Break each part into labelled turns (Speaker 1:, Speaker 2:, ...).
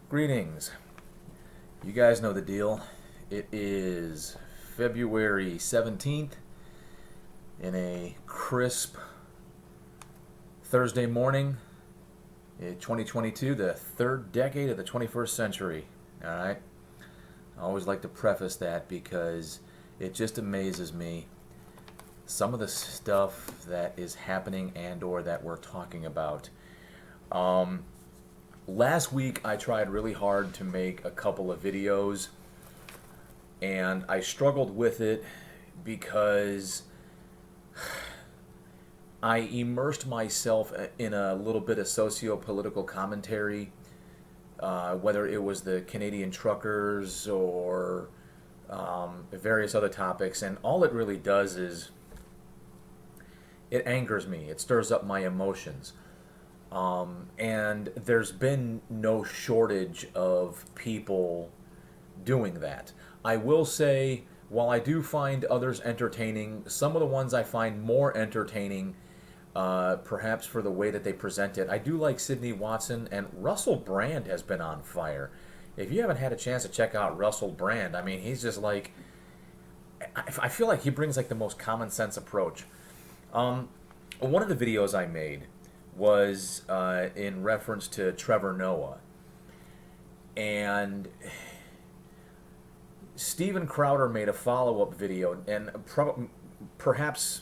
Speaker 1: Greetings. You guys know the deal. It is February 17th in a crisp Thursday morning in 2022, the third decade of the 21st century. All right? I always like to preface that because it just amazes me some of the stuff that is happening and or that we're talking about. Last week I tried really hard to make a couple of videos and I struggled with it because I immersed myself in a little bit of socio-political commentary, whether it was the Canadian truckers or various other topics, and all it really does is it angers me. It stirs up my emotions. And there's been no shortage of people doing that. I will say, while I do find others entertaining, some of the ones I find more entertaining, perhaps for the way that they present it. I do like Sydney Watson, and Russell Brand has been on fire. If you haven't had a chance to check out Russell Brand, I mean, he's just like, I feel like he brings like the most common sense approach. One of the videos I made was in reference to Trevor Noah. And Steven Crowder made a follow-up video, and perhaps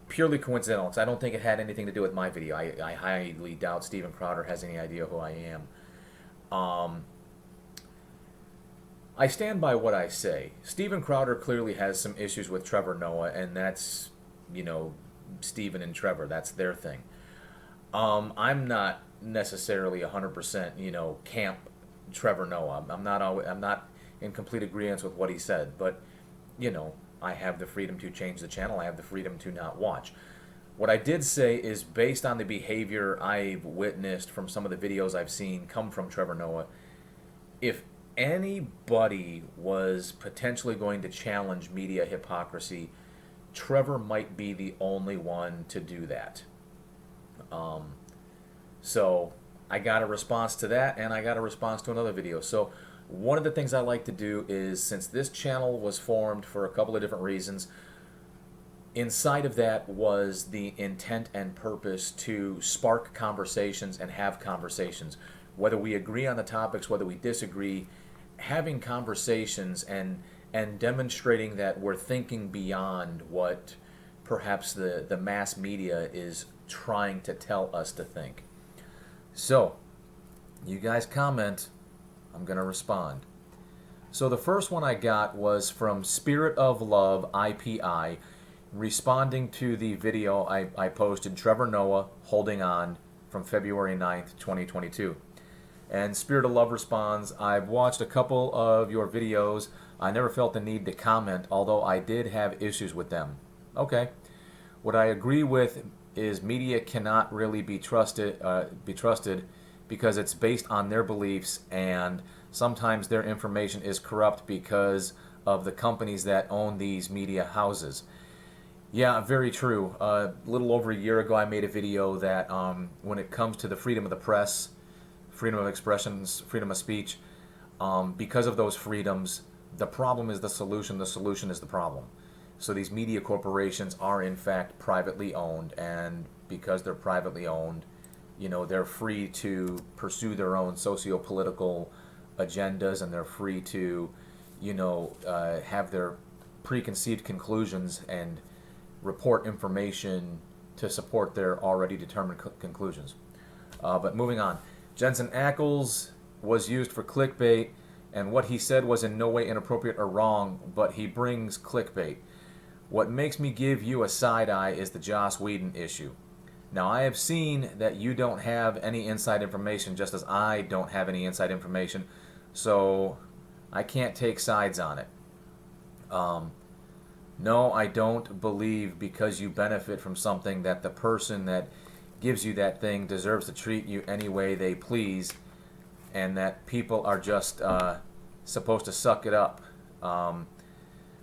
Speaker 1: purely coincidental, because I don't think it had anything to do with my video. I highly doubt Steven Crowder has any idea who I am. I stand by what I say. Steven Crowder clearly has some issues with Trevor Noah, and that's, Steven and Trevor, that's their thing. I'm not necessarily 100%, camp Trevor Noah. I'm not in complete agreement with what he said, but I have the freedom to change the channel. I have the freedom to not watch. What I did say is, based on the behavior I've witnessed from some of the videos I've seen come from Trevor Noah, if anybody was potentially going to challenge media hypocrisy, Trevor might be the only one to do that. So I got a response to that, and I got a response to another video. So one of the things I like to do is, since this channel was formed for a couple of different reasons, inside of that was the intent and purpose to spark conversations and have conversations. Whether we agree on the topics, whether we disagree, having conversations and demonstrating that we're thinking beyond what perhaps the mass media is trying to tell us to think. So, you guys comment, I'm going to respond. So the first one I got was from Spirit of Love IPI, responding to the video I posted, Trevor Noah Holding On, from February 9th, 2022. And Spirit of Love responds, I've watched a couple of your videos. I never felt the need to comment, although I did have issues with them. Okay. What I agree with is media cannot really be trusted because it's based on their beliefs, and sometimes their information is corrupt because of the companies that own these media houses. Yeah, very true. A little over a year ago, I made a video that when it comes to the freedom of the press, freedom of expression, freedom of speech, because of those freedoms, the problem is the solution is the problem. So these media corporations are in fact privately owned, and because they're privately owned, they're free to pursue their own socio-political agendas, and they're free to, have their preconceived conclusions and report information to support their already determined conclusions. But moving on, Jensen Ackles was used for clickbait, and what he said was in no way inappropriate or wrong, but he brings clickbait. What makes me give you a side eye is the Joss Whedon issue. Now, I have seen that you don't have any inside information, just as I don't have any inside information, so I can't take sides on it. No, I don't believe because you benefit from something that the person that gives you that thing deserves to treat you any way they please, and that people are just supposed to suck it up.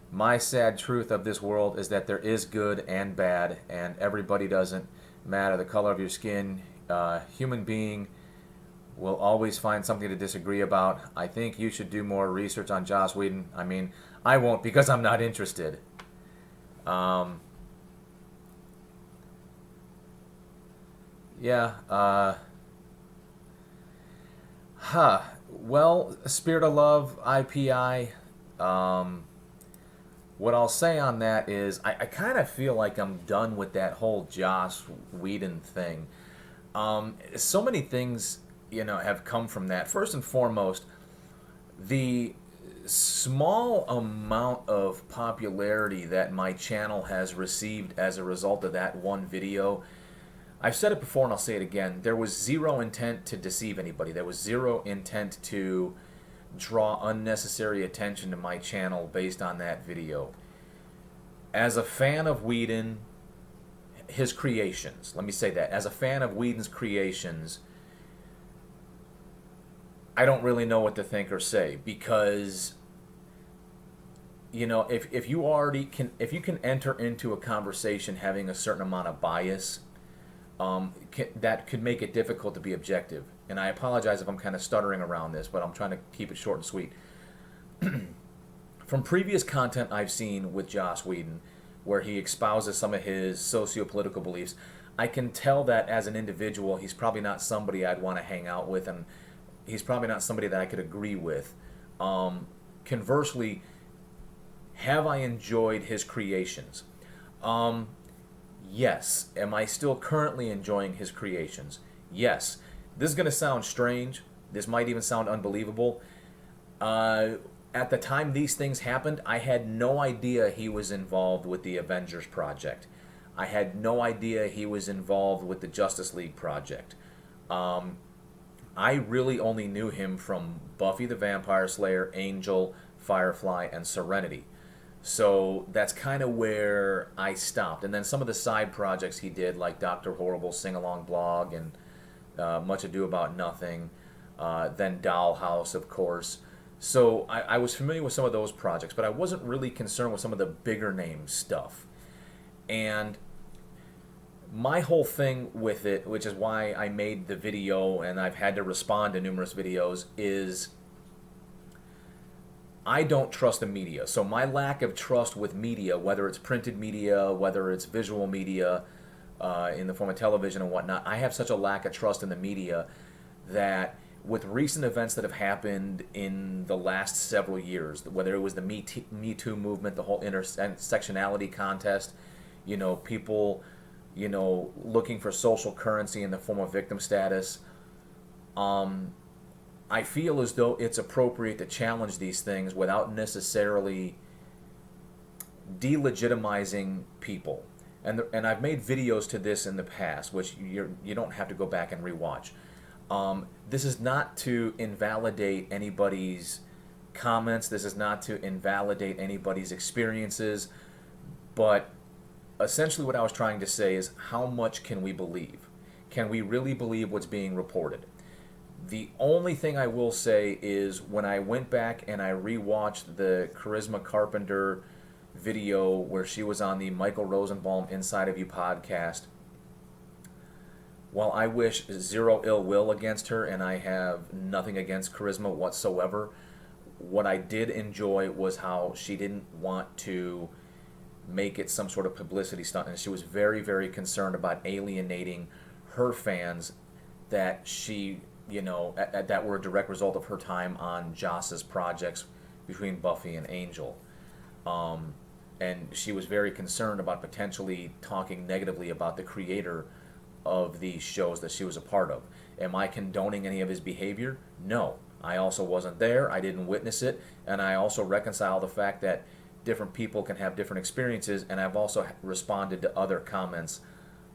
Speaker 1: My sad truth of this world is that there is good and bad, and everybody doesn't matter the color of your skin, human being, We'll always find something to disagree about. I think you should do more research on Joss Whedon. I mean, I won't because I'm not interested. Um, yeah. Well, Spirit of Love, IPI. Um, what I'll say on that is I kind of feel like I'm done with that whole Joss Whedon thing. So many things, have come from that. First and foremost, the small amount of popularity that my channel has received as a result of that one video. I've said it before and I'll say it again. There was zero intent to deceive anybody. There was zero intent to draw unnecessary attention to my channel based on that video. As a fan of Whedon, his creations, let me say that. As a fan of Whedon's creations, I don't really know what to think or say because if you can enter into a conversation having a certain amount of bias, that could make it difficult to be objective. And I apologize if I'm kind of stuttering around this, but I'm trying to keep it short and sweet. From previous content I've seen with Joss Whedon, where he espouses some of his socio-political beliefs, I can tell that as an individual, he's probably not somebody I'd want to hang out with, and he's probably not somebody that I could agree with. Conversely, have I enjoyed his creations? Yes. Am I still currently enjoying his creations? Yes. This is going to sound strange. This might even sound unbelievable. At the time these things happened, I had no idea he was involved with the Avengers project. I had no idea he was involved with the Justice League project. I really only knew him from Buffy the Vampire Slayer, Angel, Firefly, and Serenity. So that's kind of where I stopped. And then some of the side projects he did, like Dr. Horrible Sing-Along Blog and Much Ado About Nothing, then Dollhouse, of course. So I was familiar with some of those projects, but I wasn't really concerned with some of the bigger name stuff. And my whole thing with it, which is why I made the video and I've had to respond to numerous videos, is I don't trust the media. So my lack of trust with media, whether it's printed media, whether it's visual media, in the form of television and whatnot, I have such a lack of trust in the media that with recent events that have happened in the last several years, whether it was the Me Too movement, the whole intersectionality contest, people, looking for social currency in the form of victim status, I feel as though it's appropriate to challenge these things without necessarily delegitimizing people. And I've made videos to this in the past, which you don't have to go back and rewatch. This is not to invalidate anybody's comments. This is not to invalidate anybody's experiences. But essentially what I was trying to say is, how much can we believe? Can we really believe what's being reported? The only thing I will say is when I went back and I rewatched the Charisma Carpenter video where she was on the Michael Rosenbaum Inside of You podcast, while I wish zero ill will against her and I have nothing against Charisma whatsoever, what I did enjoy was how she didn't want to make it some sort of publicity stunt, and she was very, very concerned about alienating her fans that she, that were a direct result of her time on Joss's projects between Buffy and Angel. And she was very concerned about potentially talking negatively about the creator of these shows that she was a part of. Am I condoning any of his behavior? No. I also wasn't there. I didn't witness it. And I also reconcile the fact that different people can have different experiences, and I've also responded to other comments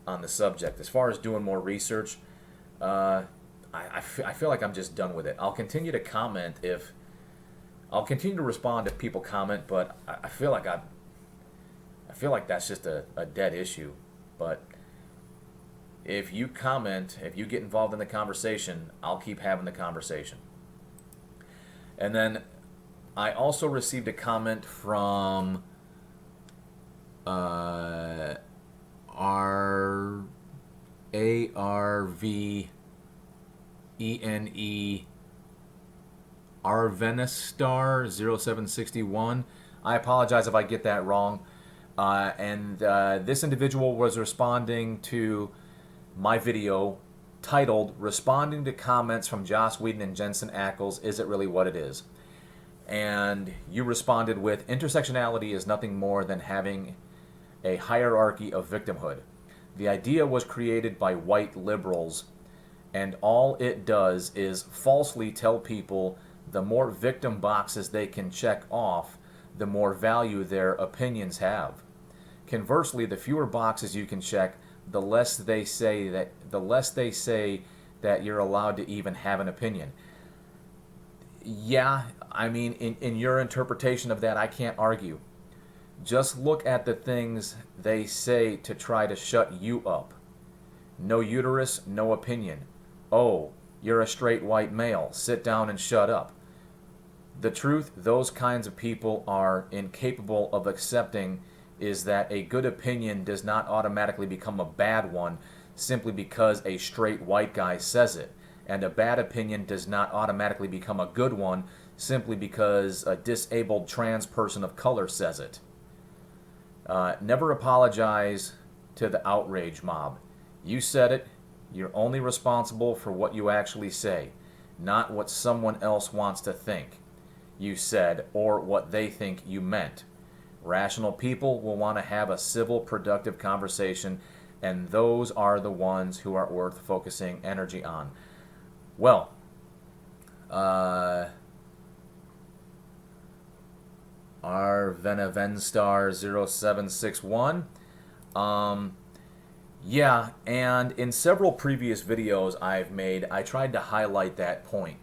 Speaker 1: on the subject. As far as doing more research, I feel like I'm just done with it. I'll continue to comment I'll continue to respond if people comment, but I feel like that's just a dead issue. But if you comment, if you get involved in the conversation, I'll keep having the conversation. And then I also received a comment from ARV ENE Arvenestar 0761. I apologize if I get that wrong. And this individual was responding to my video titled Responding to Comments from Joss Whedon and Jensen Ackles, Is It Really What It Is? And you responded with, intersectionality is nothing more than having a hierarchy of victimhood. The idea was created by white liberals, and all it does is falsely tell people the more victim boxes they can check off, the more value their opinions have. Conversely, the fewer boxes you can check, the less they say that you're allowed to even have an opinion. Yeah, I mean, in your interpretation of that, I can't argue. Just look at the things they say to try to shut you up. No uterus, no opinion. Oh, you're a straight white male. Sit down and shut up. The truth those kinds of people are incapable of accepting is that a good opinion does not automatically become a bad one simply because a straight white guy says it. And a bad opinion does not automatically become a good one simply because a disabled trans person of color says it. Never apologize to the outrage mob. You said it. You're only responsible for what you actually say, not what someone else wants to think you said or what they think you meant. Rational people will want to have a civil, productive conversation, and those are the ones who are worth focusing energy on. Well, our Venavenstar 0761. Yeah, and in several previous videos I've made, I tried to highlight that point.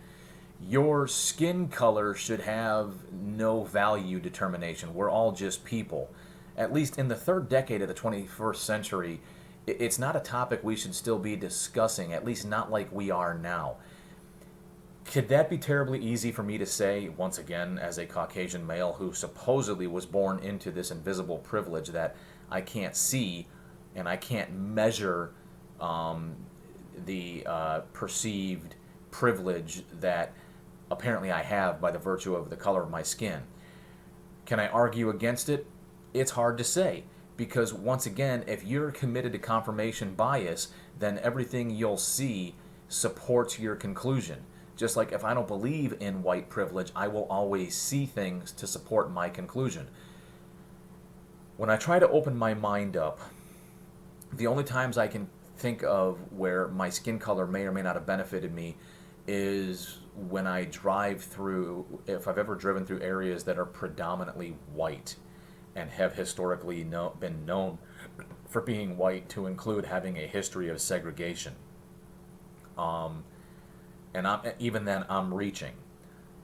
Speaker 1: Your skin color should have no value determination. We're all just people. At least in the third decade of the 21st century, it's not a topic we should still be discussing, at least not like we are now. Could that be terribly easy for me to say, once again, as a Caucasian male who supposedly was born into this invisible privilege that I can't see and I can't measure the perceived privilege that apparently I have by the virtue of the color of my skin? Can I argue against it? It's hard to say, because once again, if you're committed to confirmation bias, then everything you'll see supports your conclusion. Just like if I don't believe in white privilege, I will always see things to support my conclusion. When I try to open my mind up, the only times I can think of where my skin color may or may not have benefited me is when I drive through, if I've ever driven through areas that are predominantly white and have historically been known for being white, to include having a history of segregation. And even then I'm reaching.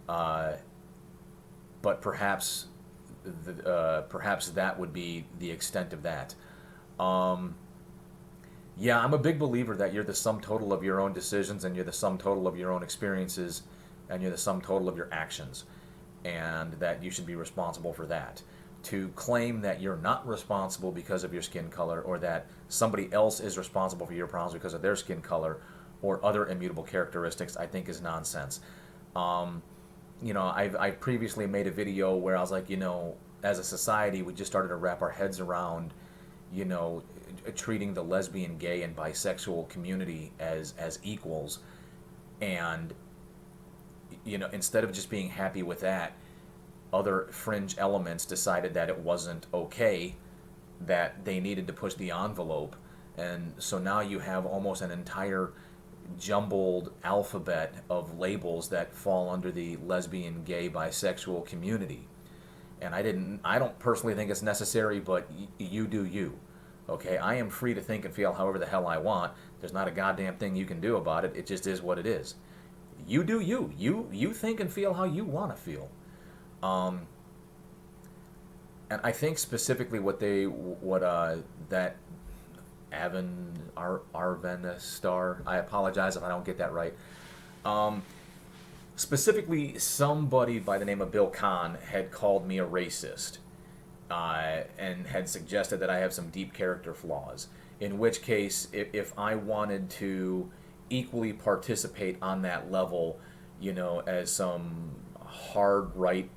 Speaker 1: But perhaps that would be the extent of that. Yeah, I'm a big believer that you're the sum total of your own decisions, and you're the sum total of your own experiences, and you're the sum total of your actions, and that you should be responsible for that. To claim that you're not responsible because of your skin color, or that somebody else is responsible for your problems because of their skin color or other immutable characteristics, I think is nonsense. I've previously made a video where I was like, as a society, we just started to wrap our heads around, treating the lesbian, gay, and bisexual community as equals, and instead of just being happy with that, other fringe elements decided that it wasn't okay, that they needed to push the envelope, and so now you have almost an entire jumbled alphabet of labels that fall under the lesbian, gay, bisexual community. And I don't personally think it's necessary, but you do you. Okay, I am free to think and feel however the hell I want. There's not a goddamn thing you can do about it. It just is what it is. You do you. You think and feel how you want to feel. And I think specifically that Arvenestar, I apologize if I don't get that right. Specifically, somebody by the name of Bill Kahn had called me a racist. And had suggested that I have some deep character flaws. In which case, if I wanted to equally participate on that level, as some hard right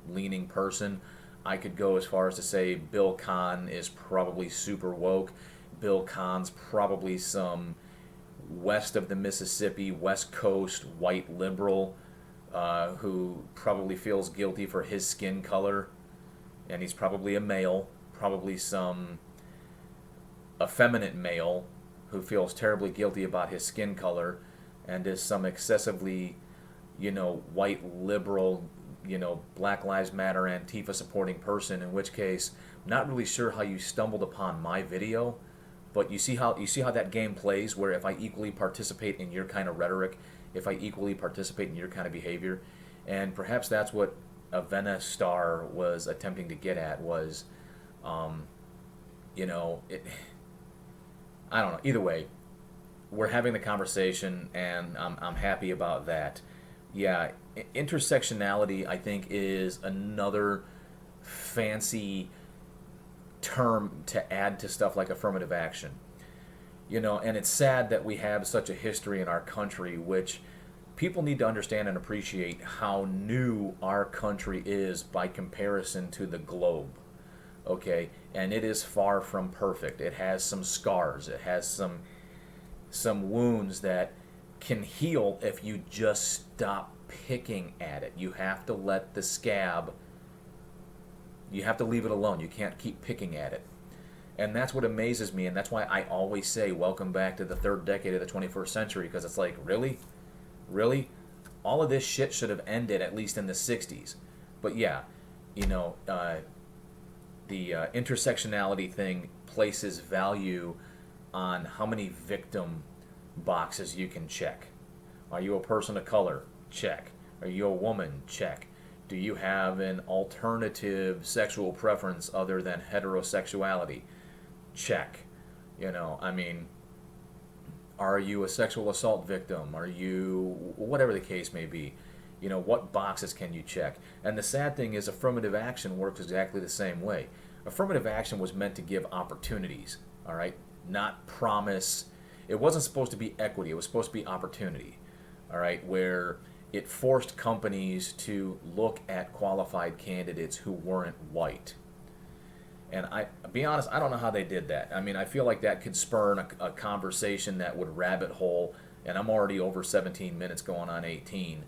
Speaker 1: leaning person. I could go as far as to say Bill Kahn is probably super woke. Bill Kahn's probably some west of the Mississippi, West Coast white liberal who probably feels guilty for his skin color, and he's probably a male, probably some effeminate male who feels terribly guilty about his skin color, and is some excessively, white liberal, Black Lives Matter Antifa supporting person. In which case, I'm not really sure how you stumbled upon my video, but you see how that game plays. Where if I equally participate in your kind of rhetoric, if I equally participate in your kind of behavior, and perhaps that's what Avena Star was attempting to get at was, it. I don't know. Either way, we're having the conversation, and I'm happy about that. Yeah, intersectionality, I think, is another fancy term to add to stuff like affirmative action. And it's sad that we have such a history in our country, which people need to understand and appreciate how new our country is by comparison to the globe. Okay, and it is far from perfect. It has some scars. It has some wounds that can heal if you just stop picking at it. You have to let the scab, you have to leave it alone. You can't keep picking at it. And that's what amazes me, and that's why I always say welcome back to the third decade of the 21st century, because it's like, really? Really? All of this shit should have ended at least in the 60s. But yeah, the intersectionality thing places value on how many victim boxes you can check. Are you a person of color? Check. Are you a woman? Check. Do you have an alternative sexual preference other than heterosexuality? Check. Are you a sexual assault victim? Are you, whatever the case may be, what boxes can you check? And the sad thing is affirmative action works exactly the same way. Affirmative action was meant to give opportunities, all right? Not promise. It wasn't supposed to be equity. It was supposed to be opportunity, all right? Where it forced companies to look at qualified candidates who weren't white. And I'll be honest, I don't know how they did that. I feel like that could spur a conversation that would rabbit hole, and I'm already over 17 minutes going on 18.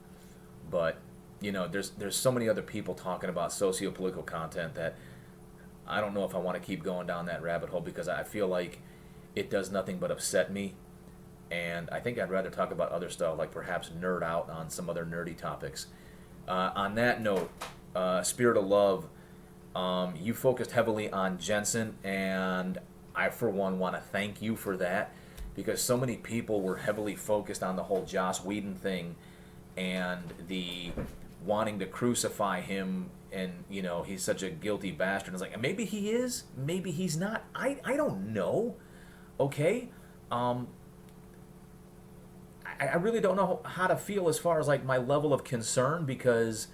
Speaker 1: But, there's so many other people talking about socio-political content that I don't know if I want to keep going down that rabbit hole, because I feel like it does nothing but upset me. And I think I'd rather talk about other stuff, like perhaps nerd out on some other nerdy topics. On that note, Spirit of Love, you focused heavily on Jensen, and I, for one, want to thank you for that, because so many people were heavily focused on the whole Joss Whedon thing and the wanting to crucify him, and he's such a guilty bastard. It's like, maybe he is, maybe he's not. I don't know. Okay, I really don't know how to feel as far as like my level of concern, because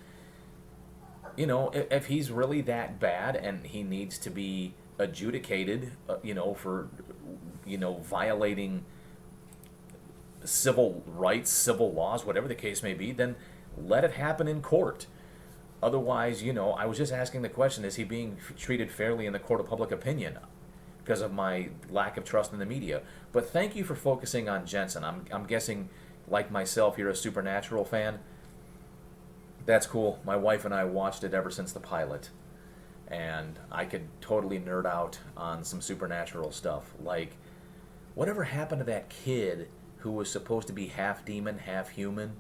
Speaker 1: if he's really that bad and he needs to be adjudicated, for violating civil rights, civil laws, whatever the case may be, then let it happen in court. Otherwise, I was just asking the question, is he being treated fairly in the court of public opinion? Because of my lack of trust in the media. But thank you for focusing on Jensen. I'm guessing, like myself, you're a Supernatural fan. That's cool. My wife and I watched it ever since the pilot. And I could totally nerd out on some Supernatural stuff. Like, whatever happened to that kid who was supposed to be half demon, half human?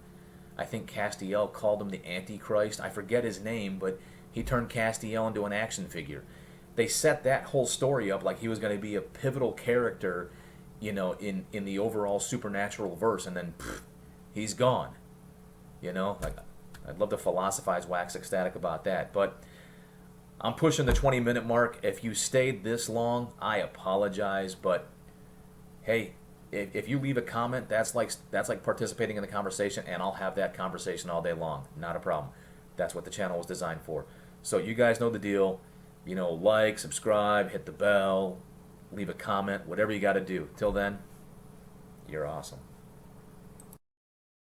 Speaker 1: I think Castiel called him the Antichrist. I forget his name, but he turned Castiel into an action figure. They set that whole story up like he was going to be a pivotal character, in the overall Supernatural verse, and then he's gone. Like, I'd love to philosophize, wax ecstatic about that, but I'm pushing the 20-minute mark. If you stayed this long, I apologize, but hey, if you leave a comment, that's like participating in the conversation, and I'll have that conversation all day long. Not a problem. That's what the channel was designed for. So you guys know the deal. Like, subscribe, hit the bell, leave a comment, whatever you got to do. Till then, you're awesome.